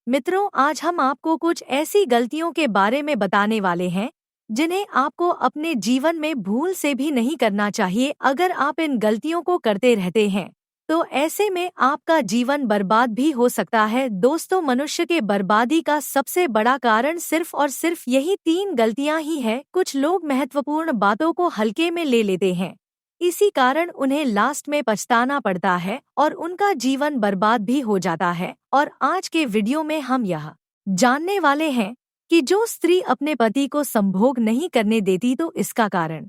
मित्रों, आज हम आपको कुछ ऐसी गलतियों के बारे में बताने वाले हैं जिन्हें आपको अपने जीवन में भूल से भी नहीं करना चाहिए। अगर आप इन गलतियों को करते रहते हैं तो ऐसे में आपका जीवन बर्बाद भी हो सकता है। दोस्तों, मनुष्य के बर्बादी का सबसे बड़ा कारण सिर्फ और सिर्फ यही 3 गलतियां ही है। कुछ लोग महत्वपूर्ण बातों को हल्के में ले लेते हैं, इसी कारण उन्हें लास्ट में पछताना पड़ता है और उनका जीवन बर्बाद भी हो जाता है। और आज के वीडियो में हम यह जानने वाले हैं कि जो स्त्री अपने पति को संभोग नहीं करने देती तो इसका कारण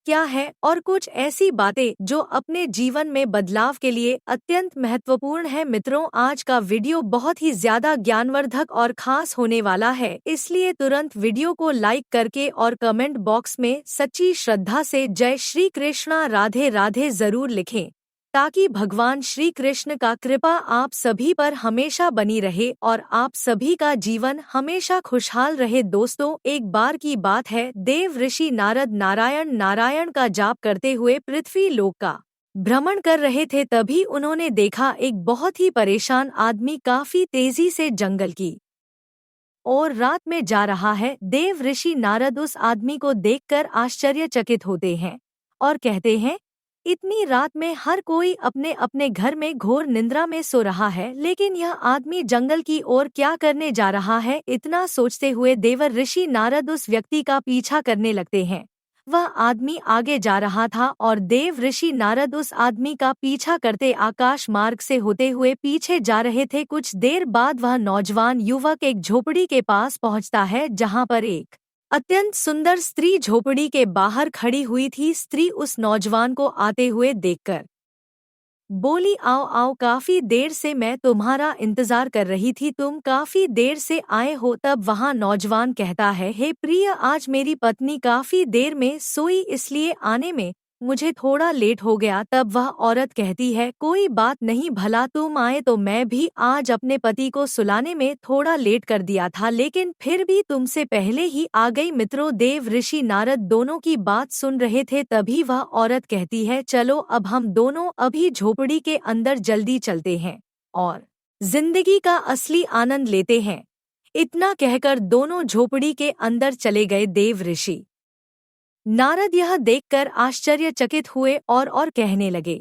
क्या है, और कुछ ऐसी बातें जो अपने जीवन में बदलाव के लिए अत्यंत महत्वपूर्ण है। मित्रों, आज का वीडियो बहुत ही ज्यादा ज्ञानवर्धक और खास होने वाला है, इसलिए तुरंत वीडियो को लाइक करके और कमेंट बॉक्स में सच्ची श्रद्धा से जय श्री कृष्णा राधे राधे जरूर लिखें, ताकि भगवान श्री कृष्ण का कृपा आप सभी पर हमेशा बनी रहे और आप सभी का जीवन हमेशा खुशहाल रहे। दोस्तों, एक बार की बात है, देव ऋषि नारद नारायण नारायण का जाप करते हुए पृथ्वी लोक का भ्रमण कर रहे थे। तभी उन्होंने देखा एक बहुत ही परेशान आदमी काफी तेजी से जंगल की और रात में जा रहा है। देव ऋषि नारद उस आदमी को देखकर आश्चर्यचकित होते हैं और कहते हैं, इतनी रात में हर कोई अपने अपने घर में घोर निद्रा में सो रहा है, लेकिन यह आदमी जंगल की ओर क्या करने जा रहा है। इतना सोचते हुए देवर ऋषि नारद उस व्यक्ति का पीछा करने लगते हैं। वह आदमी आगे जा रहा था और देव ऋषि नारद उस आदमी का पीछा करते आकाश मार्ग से होते हुए पीछे जा रहे थे। कुछ देर बाद वह नौजवान युवक एक झोपड़ी के पास पहुंचता है, जहां पर एक अत्यंत सुंदर स्त्री झोपड़ी के बाहर खड़ी हुई थी। स्त्री उस नौजवान को आते हुए देखकर बोली, आओ आओ, काफी देर से मैं तुम्हारा इंतजार कर रही थी, तुम काफी देर से आए हो। तब वहां नौजवान कहता है, हे प्रिय, आज मेरी पत्नी काफी देर में सोई, इसलिए आने में मुझे थोड़ा लेट हो गया। तब वह औरत कहती है, कोई बात नहीं, भला तुम आए तो मैं भी आज अपने पति को सुलाने में थोड़ा लेट कर दिया था, लेकिन फिर भी तुमसे पहले ही आ गई। मित्रों, देव ऋषि नारद दोनों की बात सुन रहे थे। तभी वह औरत कहती है, चलो अब हम दोनों अभी झोपड़ी के अंदर जल्दी चलते हैं और जिंदगी का असली आनंद लेते हैं। इतना कहकर दोनों झोपड़ी के अंदर चले गए। देव ऋषि नारद यह देखकर आश्चर्यचकित हुए और कहने लगे,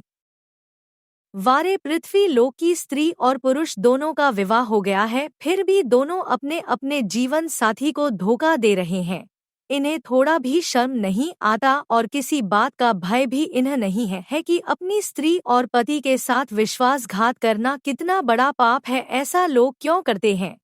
वारे, पृथ्वी लोक की स्त्री और पुरुष दोनों का विवाह हो गया है, फिर भी दोनों अपने अपने जीवन साथी को धोखा दे रहे हैं। इन्हें थोड़ा भी शर्म नहीं आता और किसी बात का भय भी इन्हें नहीं है कि अपनी स्त्री और पति के साथ विश्वासघात करना कितना बड़ा पाप है। ऐसा लोग क्यों करते हैं?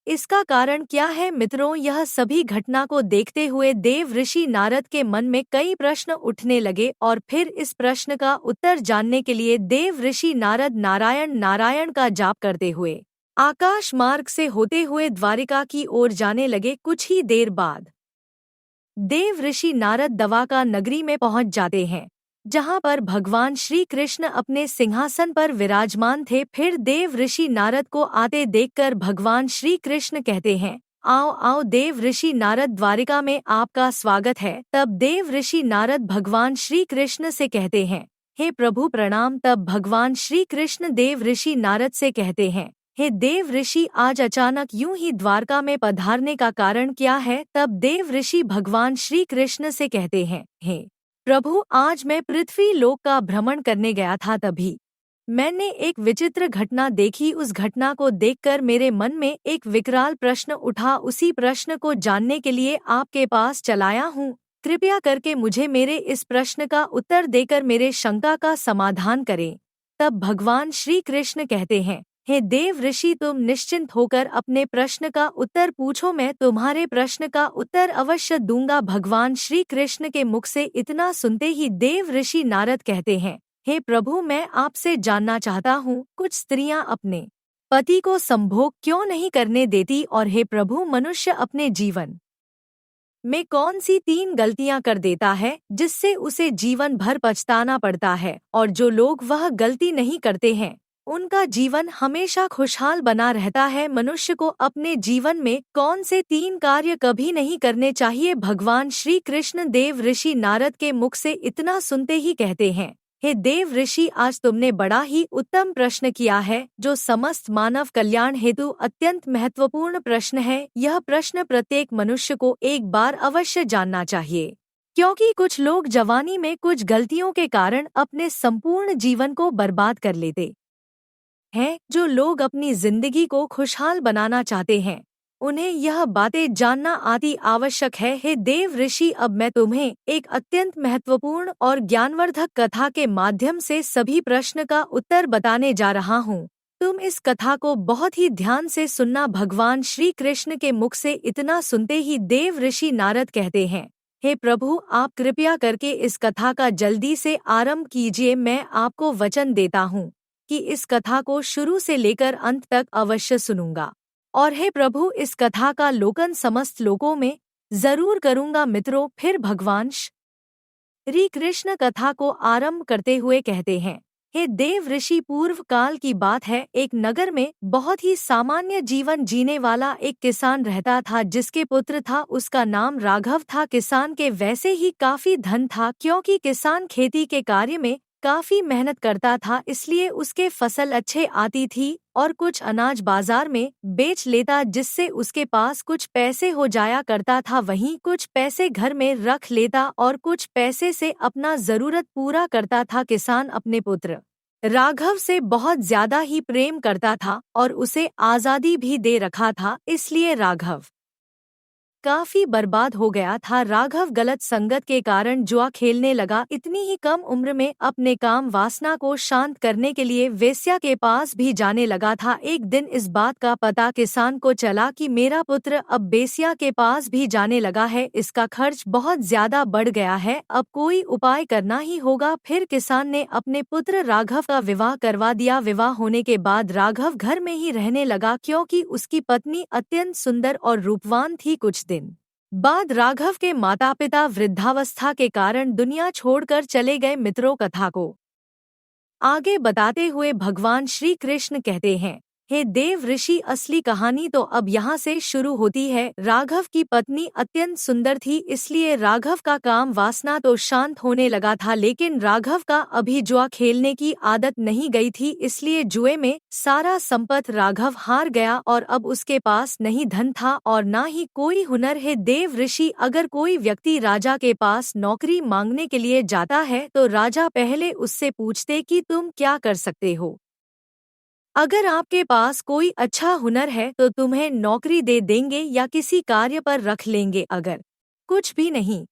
इसका कारण क्या है? मित्रों, यह सभी घटना को देखते हुए देव ऋषि नारद के मन में कई प्रश्न उठने लगे और फिर इस प्रश्न का उत्तर जानने के लिए देव ऋषि नारद नारायण नारायण का जाप करते हुए आकाश मार्ग से होते हुए द्वारिका की ओर जाने लगे। कुछ ही देर बाद देव ऋषि नारद द्वारका नगरी में पहुंच जाते हैं, जहां पर भगवान श्री कृष्ण अपने सिंहासन पर विराजमान थे। फिर देव ऋषि नारद को आते देखकर भगवान श्री कृष्ण कहते हैं, आओ आओ देव ऋषि नारद, द्वारिका में आपका स्वागत है। तब देव ऋषि नारद भगवान श्री कृष्ण से कहते हैं, हे प्रभु प्रणाम। तब भगवान श्री कृष्ण देव ऋषि नारद से कहते हैं, हे देव ऋषि, आज अचानक यूं ही द्वारका में पधारने का कारण क्या है? तब देव ऋषि भगवान श्री कृष्ण से कहते हैं, हे प्रभु, आज मैं पृथ्वी लोक का भ्रमण करने गया था, तभी मैंने एक विचित्र घटना देखी। उस घटना को देखकर मेरे मन में एक विकराल प्रश्न उठा। उसी प्रश्न को जानने के लिए आपके पास चलाया हूँ। कृपया करके मुझे मेरे इस प्रश्न का उत्तर देकर मेरे शंका का समाधान करें। तब भगवान श्री कृष्ण कहते हैं, हे देव ऋषि, तुम निश्चिंत होकर अपने प्रश्न का उत्तर पूछो, मैं तुम्हारे प्रश्न का उत्तर अवश्य दूंगा। भगवान श्री कृष्ण के मुख से इतना सुनते ही देव ऋषि नारद कहते हैं, हे प्रभु, मैं आपसे जानना चाहता हूँ, कुछ स्त्रियां अपने पति को संभोग क्यों नहीं करने देती, और हे प्रभु, मनुष्य अपने जीवन में कौन सी 3 गलतियां कर देता है जिससे उसे जीवन भर पछताना पड़ता है, और जो लोग वह गलती नहीं करते हैं उनका जीवन हमेशा खुशहाल बना रहता है। मनुष्य को अपने जीवन में कौन से 3 कार्य कभी नहीं करने चाहिए? भगवान श्री कृष्ण देव ऋषि नारद के मुख से इतना सुनते ही कहते हैं, हे देव ऋषि, आज तुमने बड़ा ही उत्तम प्रश्न किया है, जो समस्त मानव कल्याण हेतु अत्यंत महत्वपूर्ण प्रश्न है। यह प्रश्न प्रत्येक मनुष्य को एक बार अवश्य जानना चाहिए, क्योंकि कुछ लोग जवानी में कुछ गलतियों के कारण अपने संपूर्ण जीवन को बर्बाद कर लेते हैं। जो लोग अपनी जिंदगी को खुशहाल बनाना चाहते हैं, उन्हें यह बातें जानना अति आवश्यक है। हे देव ऋषि, अब मैं तुम्हें एक अत्यंत महत्वपूर्ण और ज्ञानवर्धक कथा के माध्यम से सभी प्रश्न का उत्तर बताने जा रहा हूँ। तुम इस कथा को बहुत ही ध्यान से सुनना। भगवान श्री कृष्ण के मुख से इतना सुनते ही देव ऋषि नारद कहते हैं, हे प्रभु, आप कृपया करके इस कथा का जल्दी से आरंभ कीजिए। मैं आपको वचन देता हूँ कि इस कथा को शुरू से लेकर अंत तक अवश्य सुनूंगा, और हे प्रभु, इस कथा का लोकन समस्त लोगों में जरूर करूंगा। मित्रों, फिर भगवान श्री कृष्ण कथा को आरंभ करते हुए कहते हैं, हे देव ऋषि, पूर्व काल की बात है। एक नगर में बहुत ही सामान्य जीवन जीने वाला एक किसान रहता था, जिसके पुत्र था। उसका नाम राघव था। किसान के वैसे ही काफी धन था, क्योंकि किसान खेती के कार्य में काफी मेहनत करता था, इसलिए उसके फसल अच्छे आती थी और कुछ अनाज बाजार में बेच लेता, जिससे उसके पास कुछ पैसे हो जाया करता था। वहीं कुछ पैसे घर में रख लेता और कुछ पैसे से अपना जरूरत पूरा करता था। किसान अपने पुत्र राघव से बहुत ज्यादा ही प्रेम करता था और उसे आजादी भी दे रखा था, इसलिए राघव काफी बर्बाद हो गया था। राघव गलत संगत के कारण जुआ खेलने लगा। इतनी ही कम उम्र में अपने काम वासना को शांत करने के लिए वेश्या के पास भी जाने लगा था। एक दिन इस बात का पता किसान को चला कि मेरा पुत्र अब वेश्या के पास भी जाने लगा है, इसका खर्च बहुत ज्यादा बढ़ गया है, अब कोई उपाय करना ही होगा। फिर किसान ने अपने पुत्र राघव का विवाह करवा दिया। विवाह होने के बाद राघव घर में ही रहने लगा, क्योंकि उसकी पत्नी अत्यंत सुंदर और रूपवान थी। कुछ दिन बाद राघव के माता पिता वृद्धावस्था के कारण दुनिया छोड़कर चले गए। मित्रों, कथा को आगे बताते हुए भगवान श्री कृष्ण कहते हैं, हे देव ऋषि, असली कहानी तो अब यहाँ से शुरू होती है। राघव की पत्नी अत्यंत सुंदर थी, इसलिए राघव का काम वासना तो शांत होने लगा था, लेकिन राघव का अभी जुआ खेलने की आदत नहीं गई थी, इसलिए जुए में सारा संपत्ति राघव हार गया और अब उसके पास नहीं धन था और ना ही कोई हुनर है। देव ऋषि, अगर कोई व्यक्ति राजा के पास नौकरी मांगने के लिए जाता है तो राजा पहले उससे पूछते कि तुम क्या कर सकते हो। अगर आपके पास कोई अच्छा हुनर है तो तुम्हें नौकरी दे देंगे या किसी कार्य पर रख लेंगे, अगर कुछ भी नहीं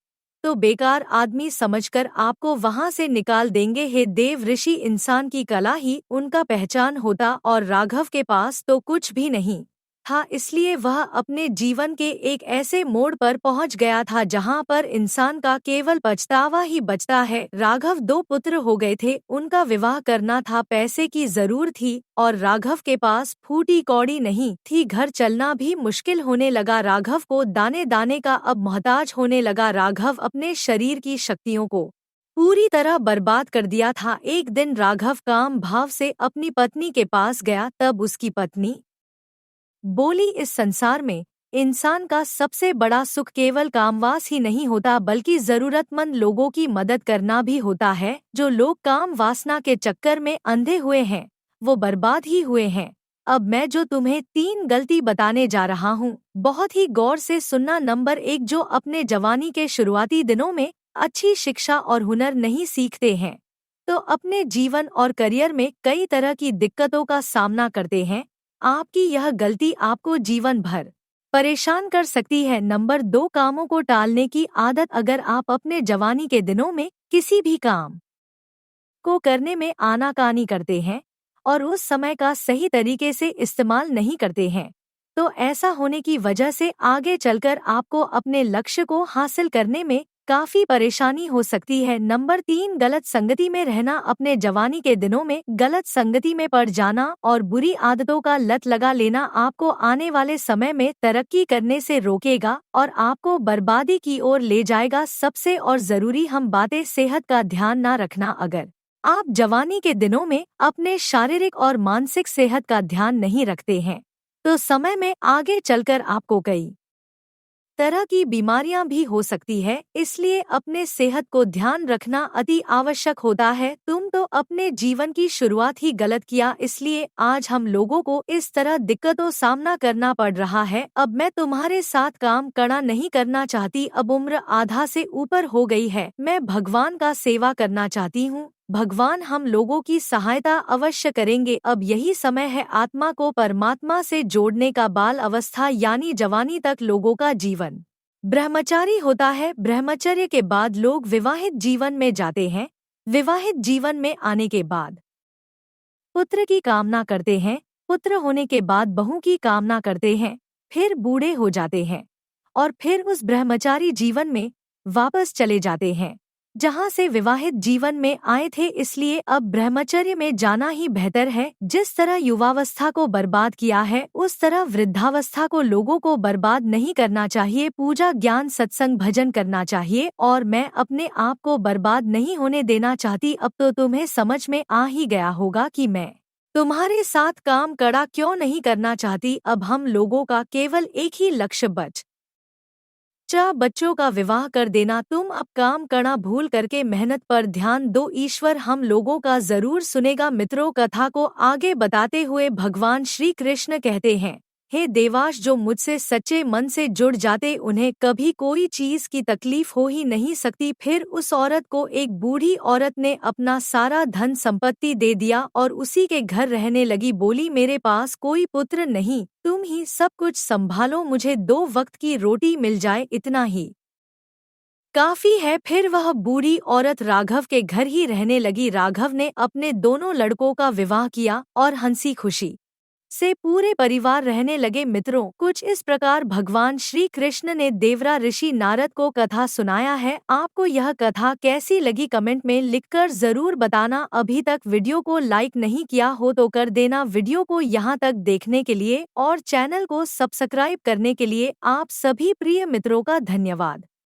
तो बेकार आदमी समझकर आपको वहां से निकाल देंगे। हे देव ऋषि, इंसान की कला ही उनका पहचान होता और राघव के पास तो कुछ भी नहीं था, इसलिए वह अपने जीवन के एक ऐसे मोड़ पर पहुंच गया था जहां पर इंसान का केवल पछतावा ही बचता है। राघव 2 पुत्र हो गए थे, उनका विवाह करना था, पैसे की जरूरत थी और राघव के पास फूटी कौड़ी नहीं थी। घर चलना भी मुश्किल होने लगा। राघव को दाने दाने का अब मोहताज होने लगा। राघव अपने शरीर की शक्तियों को पूरी तरह बर्बाद कर दिया था। एक दिन राघव काम भाव से अपनी पत्नी के पास गया, तब उसकी पत्नी बोली, इस संसार में इंसान का सबसे बड़ा सुख केवल कामवास ही नहीं होता, बल्कि जरूरतमंद लोगों की मदद करना भी होता है। जो लोग काम वासना के चक्कर में अंधे हुए हैं, वो बर्बाद ही हुए हैं। अब मैं जो तुम्हें 3 गलती बताने जा रहा हूँ, बहुत ही गौर से सुनना। नंबर 1, जो अपने जवानी के शुरुआती दिनों में अच्छी शिक्षा और हुनर नहीं सीखते हैं, तो अपने जीवन और करियर में कई तरह की दिक्कतों का सामना करते हैं। आपकी यह गलती आपको जीवन भर परेशान कर सकती है। नंबर 2, कामों को टालने की आदत। अगर आप अपने जवानी के दिनों में किसी भी काम को करने में आनाकानी करते हैं और उस समय का सही तरीके से इस्तेमाल नहीं करते हैं, तो ऐसा होने की वजह से आगे चलकर आपको अपने लक्ष्य को हासिल करने में काफी परेशानी हो सकती है। नंबर 3, गलत संगति में रहना। अपने जवानी के दिनों में गलत संगति में पड़ जाना और बुरी आदतों का लत लगा लेना आपको आने वाले समय में तरक्की करने से रोकेगा और आपको बर्बादी की ओर ले जाएगा। सबसे और जरूरी हम बातें, सेहत का ध्यान ना रखना। अगर आप जवानी के दिनों में अपने शारीरिक और मानसिक सेहत का ध्यान नहीं रखते हैं, तो समय में आगे चलकर आपको कई तरह की बीमारियां भी हो सकती है, इसलिए अपने सेहत को ध्यान रखना अति आवश्यक होता है। तुम तो अपने जीवन की शुरुआत ही गलत किया, इसलिए आज हम लोगों को इस तरह दिक्कतों सामना करना पड़ रहा है। अब मैं तुम्हारे साथ काम करना नहीं करना चाहती, अब उम्र आधा से ऊपर हो गई है, मैं भगवान का सेवा करना चाहती हूँ। भगवान हम लोगों की सहायता अवश्य करेंगे। अब यही समय है आत्मा को परमात्मा से जोड़ने का। बाल अवस्था यानी जवानी तक लोगों का जीवन ब्रह्मचारी होता है। ब्रह्मचर्य के बाद लोग विवाहित जीवन में जाते हैं। विवाहित जीवन में आने के बाद पुत्र की कामना करते हैं, पुत्र होने के बाद बहू की कामना करते हैं, फिर बूढ़े हो जाते हैं और फिर उस ब्रह्मचारी जीवन में वापस चले जाते हैं जहां से विवाहित जीवन में आए थे। इसलिए अब ब्रह्मचर्य में जाना ही बेहतर है। जिस तरह युवावस्था को बर्बाद किया है, उस तरह वृद्धावस्था को लोगों को बर्बाद नहीं करना चाहिए। पूजा, ज्ञान, सत्संग, भजन करना चाहिए और मैं अपने आप को बर्बाद नहीं होने देना चाहती। अब तो तुम्हें समझ में आ ही गया होगा कि मैं तुम्हारे साथ काम कड़ा क्यों नहीं करना चाहती। अब हम लोगों का केवल एक ही लक्ष्य बच्चों का विवाह कर देना। तुम अब काम करना भूल करके मेहनत पर ध्यान दो, ईश्वर हम लोगों का जरूर सुनेगा। मित्रों, कथा को आगे बताते हुए भगवान श्री कृष्ण कहते हैं, हे देवाश, जो मुझसे सच्चे मन से जुड़ जाते उन्हें कभी कोई चीज की तकलीफ हो ही नहीं सकती। फिर उस औरत को एक बूढ़ी औरत ने अपना सारा धन संपत्ति दे दिया और उसी के घर रहने लगी। बोली, मेरे पास कोई पुत्र नहीं, तुम ही सब कुछ संभालो, मुझे 2 वक्त की रोटी मिल जाए, इतना ही काफी है। फिर वह बूढ़ी औरत राघव के घर ही रहने लगी। राघव ने अपने दोनों लड़कों का विवाह किया और हंसी खुशी से पूरे परिवार रहने लगे। मित्रों, कुछ इस प्रकार भगवान श्री कृष्ण ने देवरा ऋषि नारद को कथा सुनाया है। आपको यह कथा कैसी लगी कमेंट में लिखकर जरूर बताना। अभी तक वीडियो को लाइक नहीं किया हो तो कर देना। वीडियो को यहाँ तक देखने के लिए और चैनल को सब्सक्राइब करने के लिए आप सभी प्रिय मित्रों का धन्यवाद।